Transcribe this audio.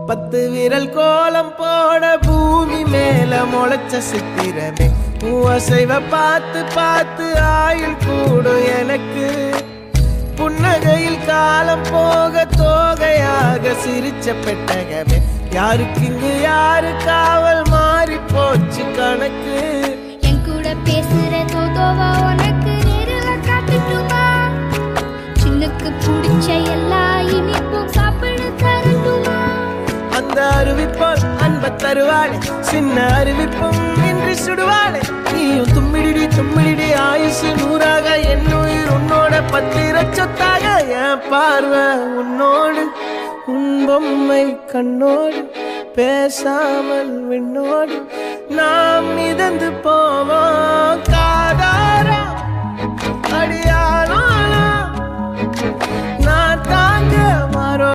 10 விரல் கோலம் போட பூமி மேல முளைச்ச சித்திரமே அசைவ பார்த்து பார்த்து ஆயுள் கூடும் எனக்கு புன்னகையில் காலம் போக தோகையாக சிரிச்ச பெட்டகமே யாருக்கு இங்கு யாரு காவல் மாறி போச்சு கணக்கு என் கூட பேசுற தோதோவா உனக்கு நேரில் காட்டுட்டுமா சின்னுக்கு பிடிச்ச எல்லா இனிப்பும் சாப்பிட தரட்டுமா அந்த அறிவிப்போல் அன்ப தருவாளே சின்ன அறிவிப்பும் இன்று சுடுவாளே நீயும் தும்மிடி தும்மிடி ஆயுசு 100ஆக என் உயிர் உன்னோட 10 லட்சத்தாக என் பார்வை உன்னோடு உன் பொம்மை கண்ணோடு பேசாமல் விண்ணோடு நாம் மிதந்து போவோம் காதா